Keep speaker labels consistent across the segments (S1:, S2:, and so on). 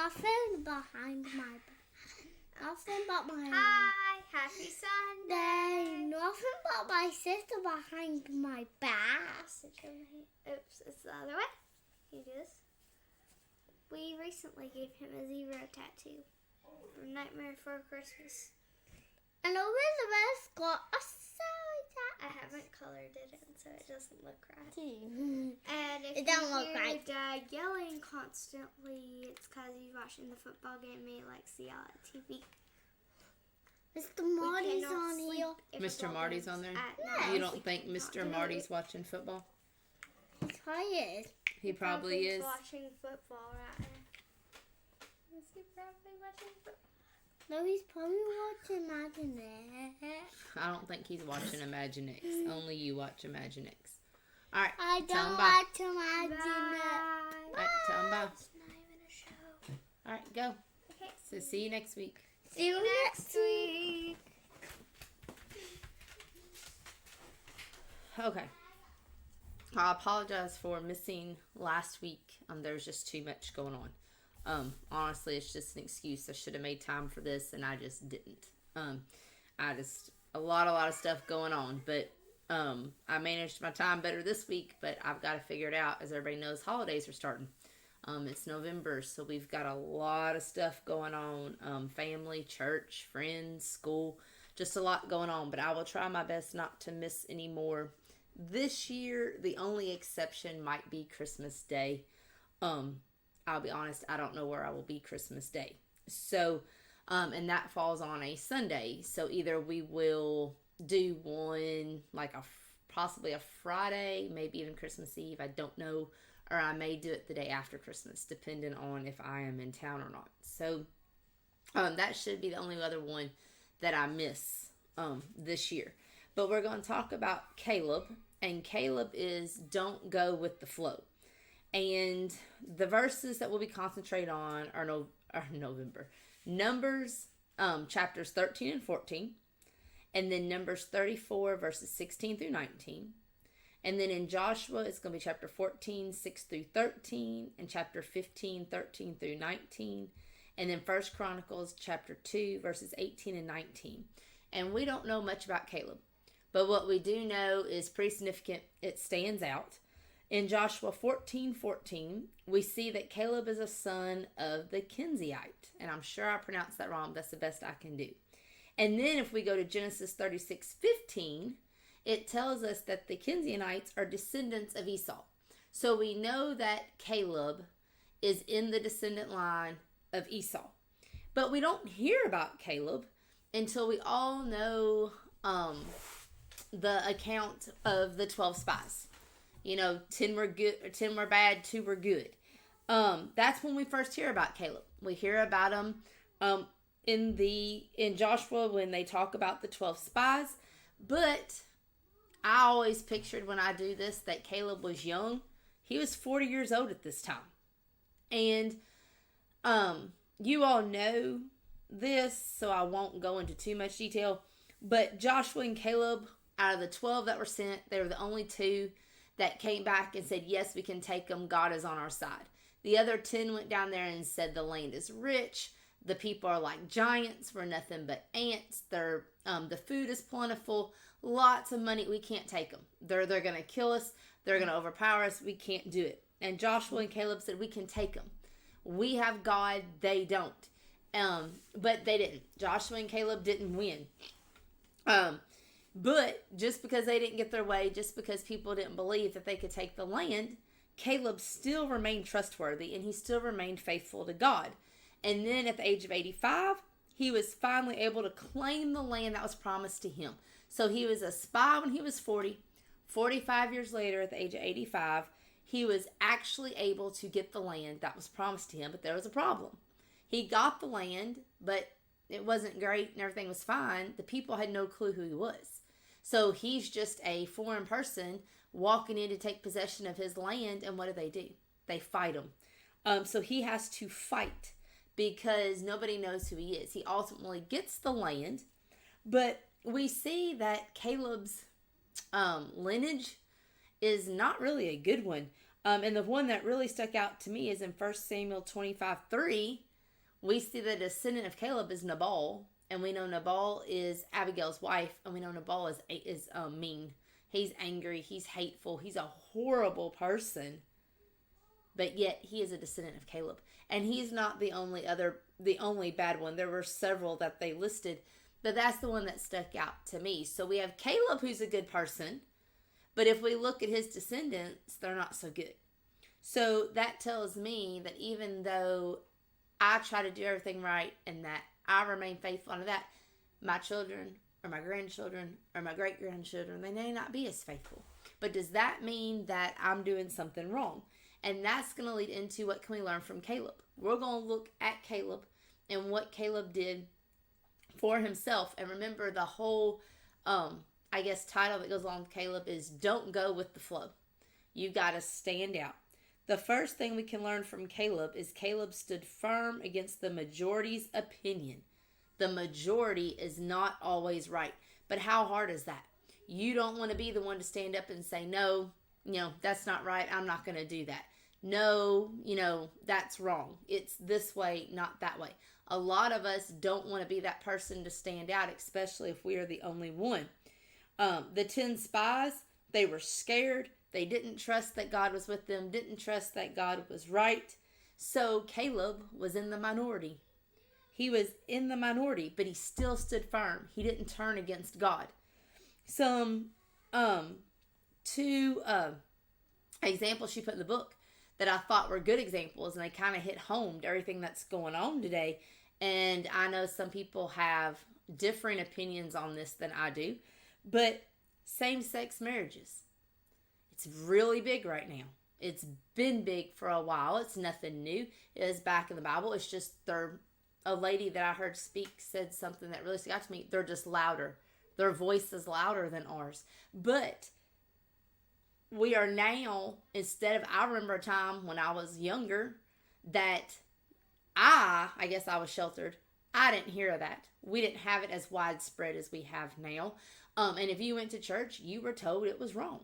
S1: Nothing behind my back. Nothing but my...
S2: Hi, happy Sunday.
S1: Nothing but my sister behind my back.
S2: Oops, it's the other way. You do this. We recently gave him a zero tattoo from Nightmare Before Christmas.
S1: And Elizabeth got a side tattoo.
S2: I haven't colored it in, so it doesn't look right.
S1: And
S2: And if
S1: it don't
S2: you
S1: look
S2: hear
S1: right.
S2: Dad yelling constantly, it's because he's watching the football game and he likes to yell at TV.
S1: Mr. Marty's on here.
S3: Mr. Marty's on there?
S1: Yeah.
S3: You don't think Mr. Marty's watching football?
S1: He's tired.
S3: He probably is.
S2: Watching football right now. Is he probably watching football?
S1: No, he's probably watching Imaginext.
S3: I don't think he's watching Imaginext. Only you watch Imaginext. All right.
S1: I
S3: tell him
S1: don't
S3: bye.
S1: watch Imaginext.
S3: All right, tell him bye.
S2: It's not even a show.
S3: All right, go.
S2: Okay.
S3: So see you next week.
S1: See you next week.
S3: Okay. I apologize for missing last week. There's just too much going on. Honestly, it's just an excuse. I should have made time for this, and I just didn't. A lot of stuff going on, but I managed my time better this week. But I've got to figure it out. As everybody knows, holidays are starting. It's November, so we've got a lot of stuff going on. Family, church, friends, school, just a lot going on. But I will try my best not to miss any more. This year, the only exception might be Christmas Day. I'll be honest, I don't know where I will be Christmas Day. So, and that falls on a Sunday. So either we will do one like possibly a Friday, maybe even Christmas Eve. I don't know. Or I may do it the day after Christmas, depending on if I am in town or not. So, that should be the only other one that I miss this year. But we're going to talk about Caleb. And Caleb is don't go with the flow. And the verses that we'll be concentrating on are November. Numbers, chapters 13 and 14. And then Numbers 34, verses 16 through 19. And then in Joshua, it's going to be chapter 14, 6 through 13. And chapter 15, 13 through 19. And then 1 Chronicles, chapter 2, verses 18 and 19. And we don't know much about Caleb. But what we do know is pretty significant. It stands out. In Joshua 14:14, we see that Caleb is a son of the Kenizzite. And I'm sure I pronounced that wrong. That's the best I can do. And then if we go to Genesis 36:15, it tells us that the Kenizites are descendants of Esau. So we know that Caleb is in the descendant line of Esau. But we don't hear about Caleb until we all know the account of the 12 spies. 10 were good, or 10 were bad, 2 were good. That's when we first hear about Caleb. We hear about him in Joshua when they talk about the 12 spies. But I always pictured when I do this that Caleb was young. He was 40 years old at this time. And you all know this, so I won't go into too much detail. But Joshua and Caleb, out of the 12 that were sent, they were the only 2 that came back and said, yes, we can take them. God is on our side. The other 10 went down there and said, the land is rich. The people are like giants. We're nothing but ants. The food is plentiful. Lots of money. We can't take them. They're going to kill us. They're going to overpower us. We can't do it. And Joshua and Caleb said, we can take them. We have God. They don't. But they didn't. Joshua and Caleb didn't win. But just because they didn't get their way, just because people didn't believe that they could take the land, Caleb still remained trustworthy and he still remained faithful to God. And then at the age of 85, he was finally able to claim the land that was promised to him. So he was a spy when he was 40. 45 years later, at the age of 85, he was actually able to get the land that was promised to him. But there was a problem. He got the land, but it wasn't great and everything was fine. The people had no clue who he was. So he's just a foreign person walking in to take possession of his land. And what do? They fight him. So he has to fight because nobody knows who he is. He ultimately gets the land. But we see that Caleb's lineage is not really a good one. And the one that really stuck out to me is in 1 Samuel 25:3. we see the descendant of Caleb is Nabal, and we know Nabal is Abigail's wife, and we know Nabal is mean. He's angry. He's hateful. He's a horrible person. But yet he is a descendant of Caleb, and he's not the only bad one. There were several that they listed, but that's the one that stuck out to me. So we have Caleb, who's a good person, but if we look at his descendants, they're not so good. So that tells me that even though I try to do everything right and that I remain faithful to that, my children or my grandchildren or my great-grandchildren, they may not be as faithful. But does that mean that I'm doing something wrong? And that's going to lead into what can we learn from Caleb. We're going to look at Caleb and what Caleb did for himself. And remember, the whole, title that goes along with Caleb is don't go with the flow. You got to stand out. The first thing we can learn from Caleb is Caleb stood firm against the majority's opinion. The majority is not always right. But how hard is that? You don't want to be the one to stand up and say, no, that's not right. I'm not going to do that. No, that's wrong. It's this way, not that way. A lot of us don't want to be that person to stand out, especially if we are the only one. The 10 spies, they were scared. They didn't trust that God was with them, didn't trust that God was right. So Caleb was in the minority. He was in the minority, but he still stood firm. He didn't turn against God. Some two examples she put in the book that I thought were good examples, and they kind of hit home to everything that's going on today. And I know some people have different opinions on this than I do, but same-sex marriages. It's really big right now. It's been big for a while. It's nothing new. It is back in the Bible. It's just a lady that I heard speak said something that really stuck out to me. They're just louder. Their voice is louder than ours. But we are now, I remember a time when I was younger that I guess I was sheltered. I didn't hear of that. We didn't have it as widespread as we have now. And if you went to church, you were told it was wrong.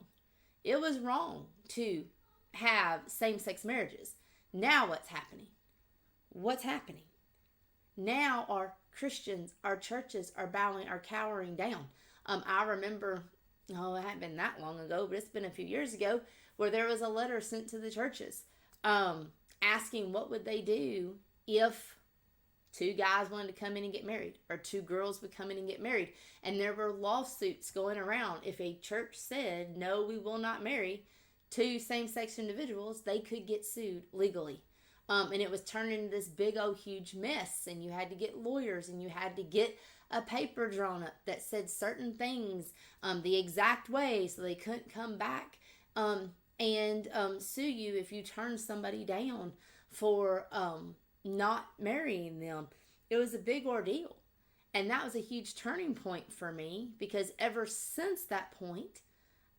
S3: It was wrong to have same-sex marriages. Now what's happening? What's happening? Now our Christians, our churches are cowering down. I remember, it hadn't been that long ago, but it's been a few years ago, where there was a letter sent to the churches asking what would they do if two guys wanted to come in and get married, or two girls would come in and get married. And there were lawsuits going around. If a church said, no, we will not marry two same-sex individuals, they could get sued legally. And it was turning into this big old huge mess, and you had to get lawyers, and you had to get a paper drawn up that said certain things the exact way, so they couldn't come back and sue you if you turned somebody down for not marrying them. It was a big ordeal, and that was a huge turning point for me, because ever since that point,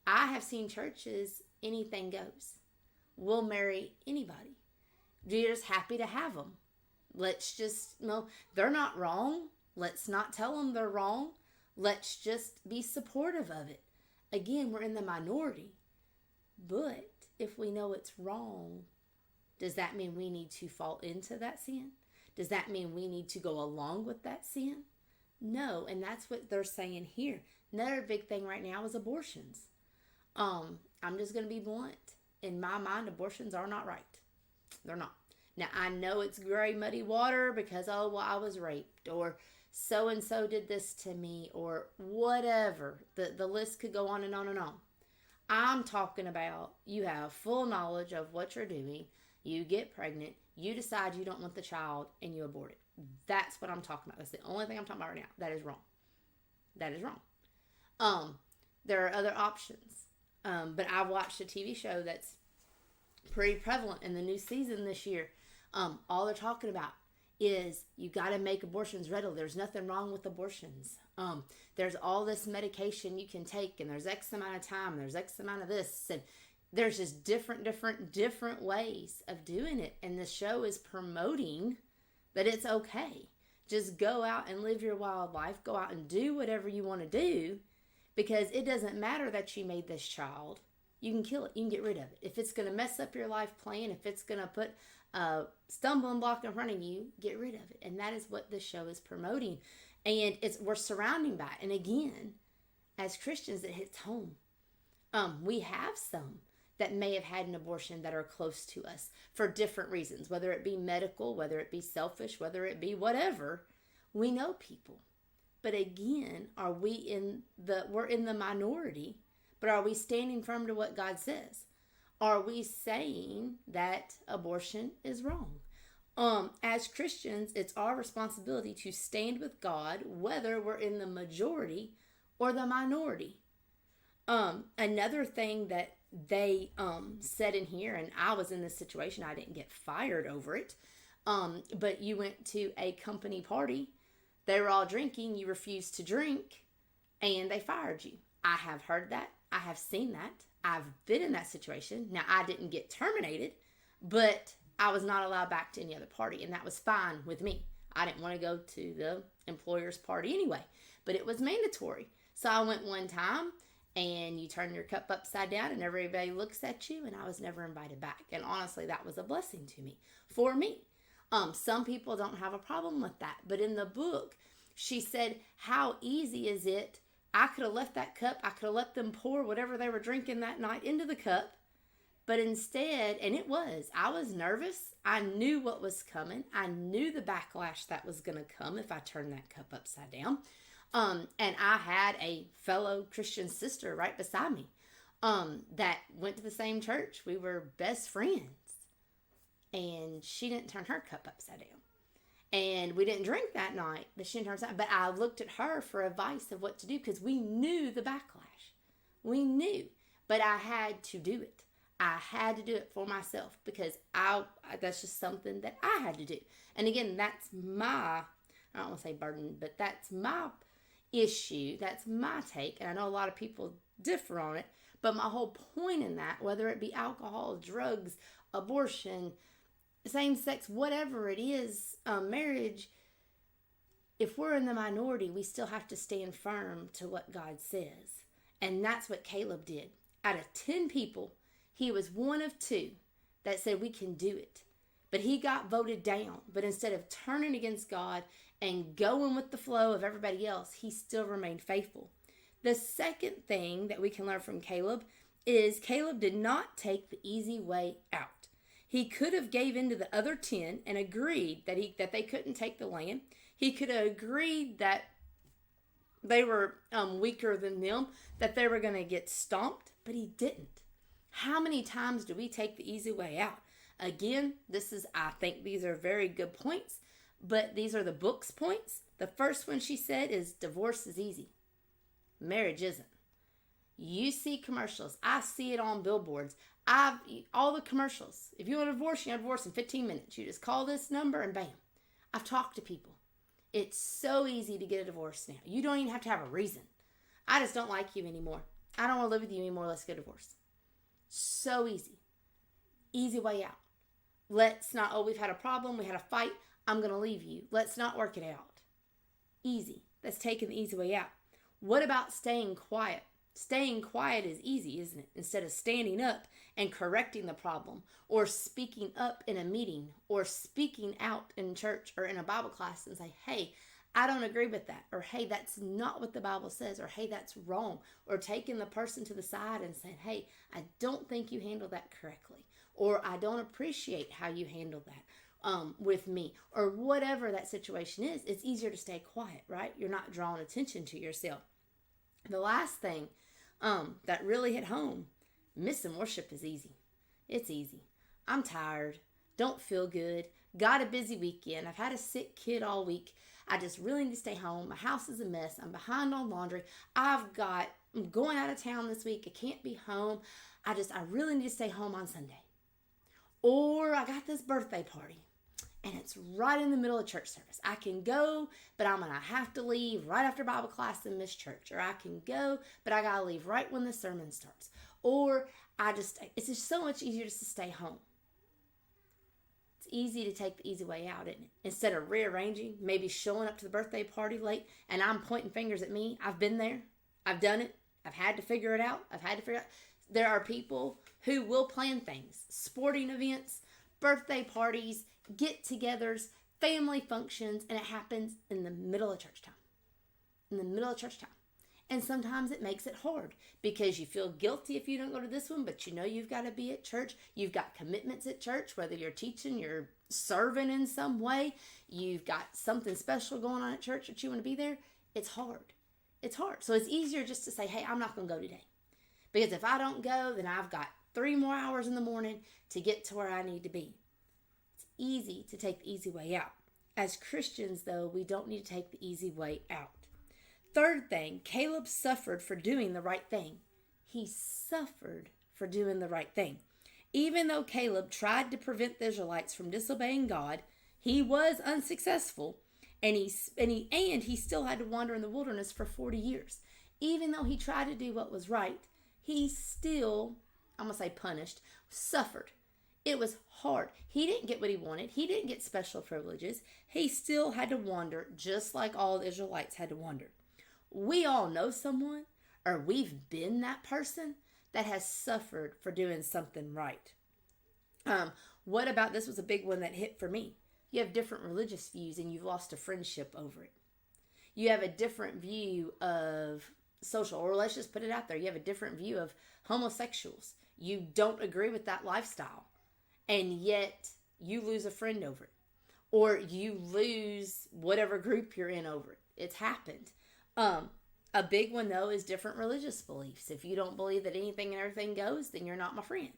S3: I have seen churches, anything goes. We'll marry anybody. You're just happy to have them. Let's just, they're not wrong. Let's not tell them they're wrong. Let's just be supportive of it. Again, we're in the minority. But if we know it's wrong, does that mean we need to fall into that sin? Does that mean we need to go along with that sin? No, and that's what they're saying here. Another big thing right now is abortions. I'm just going to be blunt. In my mind, abortions are not right. They're not. Now, I know it's gray, muddy water because, I was raped, or so-and-so did this to me, or whatever. The list could go on and on and on. I'm talking about you have full knowledge of what you're doing. You get pregnant. You decide you don't want the child, and you abort it. That's what I'm talking about. That's the only thing I'm talking about right now. That is wrong. That is wrong. There are other options. But I watched a TV show that's pretty prevalent in the new season this year. All they're talking about is you got to make abortions ready. There's nothing wrong with abortions. There's all this medication you can take, and there's X amount of time, there's X amount of this, and there's just different ways of doing it. And the show is promoting that it's okay. Just go out and live your wild life. Go out and do whatever you want to do, because it doesn't matter that you made this child. You can kill it. You can get rid of it. If it's going to mess up your life plan, if it's going to put stumbling block in front of you, get rid of it. And that is what the show is promoting. And we're surrounding by it. And again, as Christians, it hits home. We have some that may have had an abortion that are close to us for different reasons, whether it be medical, whether it be selfish, whether it be whatever. We know people. But again, we're in the minority, but are we standing firm to what God says? Are we saying that abortion is wrong? As Christians, it's our responsibility to stand with God, whether we're in the majority or the minority. Another thing that they said in here, and I was in this situation, I didn't get fired over it, but you went to a company party, they were all drinking, you refused to drink, and they fired you. I have heard that. I have seen that. I've been in that situation. Now, I didn't get terminated, but I was not allowed back to any other party, and that was fine with me. I didn't want to go to the employer's party anyway, but it was mandatory. So I went one time, and you turn your cup upside down, and everybody looks at you, and I was never invited back. And honestly, that was a blessing to me, for me. Some people don't have a problem with that, but in the book, she said, how easy is it? I could have left that cup. I could have let them pour whatever they were drinking that night into the cup. But instead, and I was nervous. I knew what was coming. I knew the backlash that was going to come if I turned that cup upside down. And I had a fellow Christian sister right beside me that went to the same church. We were best friends. And she didn't turn her cup upside down. And we didn't drink that night, but she didn't turn upside down. But I looked at her for advice of what to do because we knew the backlash. We knew. But I had to do it. I had to do it for myself because that's just something that I had to do. And again, that's I don't want to say burden, but that's my issue. That's my take. And I know a lot of people differ on it. But my whole point in that, whether it be alcohol, drugs, abortion, same sex, whatever it is, marriage, if we're in the minority, we still have to stand firm to what God says. And that's what Caleb did. Out of 10 people, he was one of 2 that said we can do it. But he got voted down. But instead of turning against God and going with the flow of everybody else, he still remained faithful. The second thing that we can learn from Caleb is Caleb did not take the easy way out. He could have gave in to the other 10 and agreed that they couldn't take the land. He could have agreed that they were weaker than them, that they were going to get stomped, but he didn't. How many times do we take the easy way out? Again, I think these are very good points, but these are the book's points. The first one she said is divorce is easy. Marriage isn't. You see commercials. I see it on billboards. All the commercials. If you want a divorce, you have a divorce in 15 minutes. You just call this number and bam. I've talked to people. It's so easy to get a divorce now. You don't even have to have a reason. I just don't like you anymore. I don't want to live with you anymore. Let's get a divorce. So easy. Easy way out. We've had a problem. We had a fight. I'm going to leave you. Let's not work it out. Easy. That's taking the easy way out. What about staying quiet? Staying quiet is easy, isn't it? Instead of standing up and correcting the problem, or speaking up in a meeting, or speaking out in church or in a Bible class and say, hey, I don't agree with that, or hey, that's not what the Bible says, or hey, that's wrong, or taking the person to the side and saying, hey, I don't think you handled that correctly, or I don't appreciate how you handled that with me, or whatever that situation is. It's easier to stay quiet, right? You're not drawing attention to yourself. The last thing that really hit home, missing worship is easy. It's easy. I'm tired. Don't feel good. Got a busy weekend. I've had a sick kid all week. I just really need to stay home. My house is a mess. I'm behind on laundry. I'm going out of town this week. I can't be home. I really need to stay home on Sunday. Or I got this birthday party, and it's right in the middle of church service. I can go, but I'm going to have to leave right after Bible class and miss church. Or I can go, but I got to leave right when the sermon starts. Or it's just so much easier just to stay home. It's easy to take the easy way out, isn't it? Instead of rearranging, maybe showing up to the birthday party late, and I'm pointing fingers at me. I've been there. I've done it. I've had to figure it out. There are people who will plan things, sporting events, birthday parties, get-togethers, family functions, and it happens in the middle of church time. In the middle of church time. And sometimes it makes it hard because you feel guilty if you don't go to this one, but you know you've got to be at church. You've got commitments at church, whether you're teaching, you're serving in some way, you've got something special going on at church that you want to be there. It's hard. It's hard. So it's easier just to say, hey, I'm not going to go today. Because if I don't go, then I've got 3 more hours in the morning to get to where I need to be. It's easy to take the easy way out. As Christians, though, we don't need to take the easy way out. Third thing, Caleb suffered for doing the right thing. He suffered for doing the right thing. Even though Caleb tried to prevent the Israelites from disobeying God, he was unsuccessful, and he still had to wander in the wilderness for 40 years. Even though he tried to do what was right, he still, I'm going to say punished, suffered. It was hard. He didn't get what he wanted. He didn't get special privileges. He still had to wander just like all the Israelites had to wander. We all know someone, or we've been that person that has suffered for doing something right. What about, this was a big one that hit for me. You have different religious views and you've lost a friendship over it. You have a different view of social, or let's just put it out there. You have a different view of homosexuals. You don't agree with that lifestyle, and yet you lose a friend over it. Or you lose whatever group you're in over it. It's happened. A big one, though, is different religious beliefs. If you don't believe that anything and everything goes, then you're not my friend.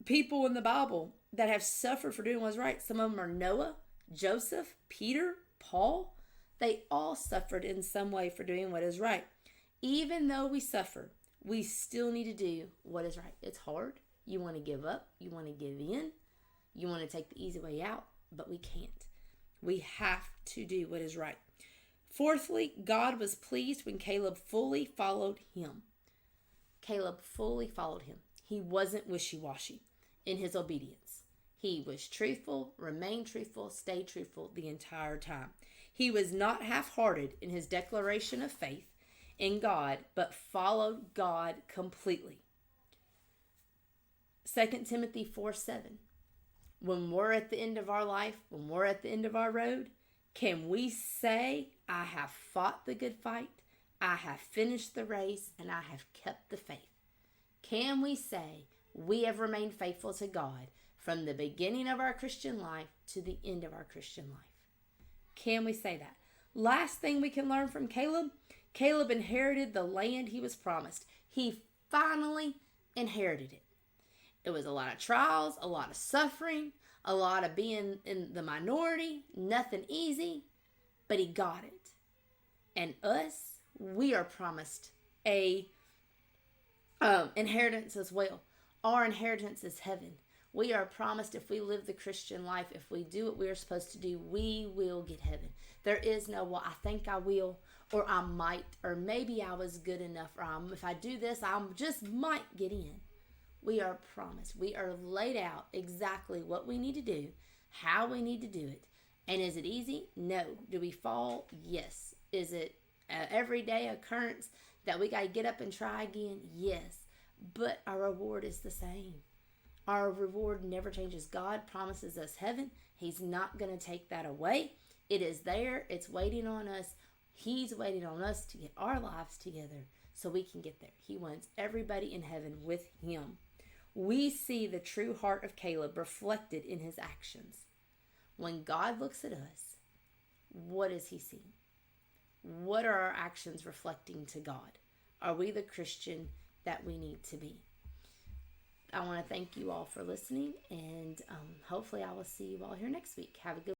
S3: People in the Bible that have suffered for doing what's right. Some of them are Noah, Joseph, Peter, Paul. They all suffered in some way for doing what is right. Even though we suffer, we still need to do what is right. It's hard. You want to give up. You want to give in. You want to take the easy way out, but we can't. We have to do what is right. Fourthly, God was pleased when Caleb fully followed him. Caleb fully followed him. He wasn't wishy-washy in his obedience. He was truthful, remained truthful, stayed truthful the entire time. He was not half-hearted in his declaration of faith in God, but followed God completely. 2 Timothy 4:7. When we're at the end of our life, when we're at the end of our road, can we say, I have fought the good fight, I have finished the race, and I have kept the faith? Can we say we have remained faithful to God from the beginning of our Christian life to the end of our Christian life? Can we say that? Last thing we can learn from Caleb, Caleb inherited the land he was promised. He finally inherited it. It was a lot of trials, a lot of suffering, a lot of being in the minority, nothing easy, but he got it. And us, we are promised a inheritance as well. Our inheritance is heaven. We are promised, if we live the Christian life, if we do what we are supposed to do, we will get heaven. There is no, well, I think I will, or I might, or maybe I was good enough, or if I do this, I just might get in. We are promised. We are laid out exactly what we need to do, how we need to do it. And is it easy? No. Do we fall? Yes. Is it an everyday occurrence that we got to get up and try again? Yes. But our reward is the same. Our reward never changes. God promises us heaven. He's not going to take that away. It is there. It's waiting on us. He's waiting on us to get our lives together so we can get there. He wants everybody in heaven with him. We see the true heart of Caleb reflected in his actions. When God looks at us, what does he see? What are our actions reflecting to God? Are we the Christian that we need to be? I want to thank you all for listening, and hopefully I will see you all here next week. Have a good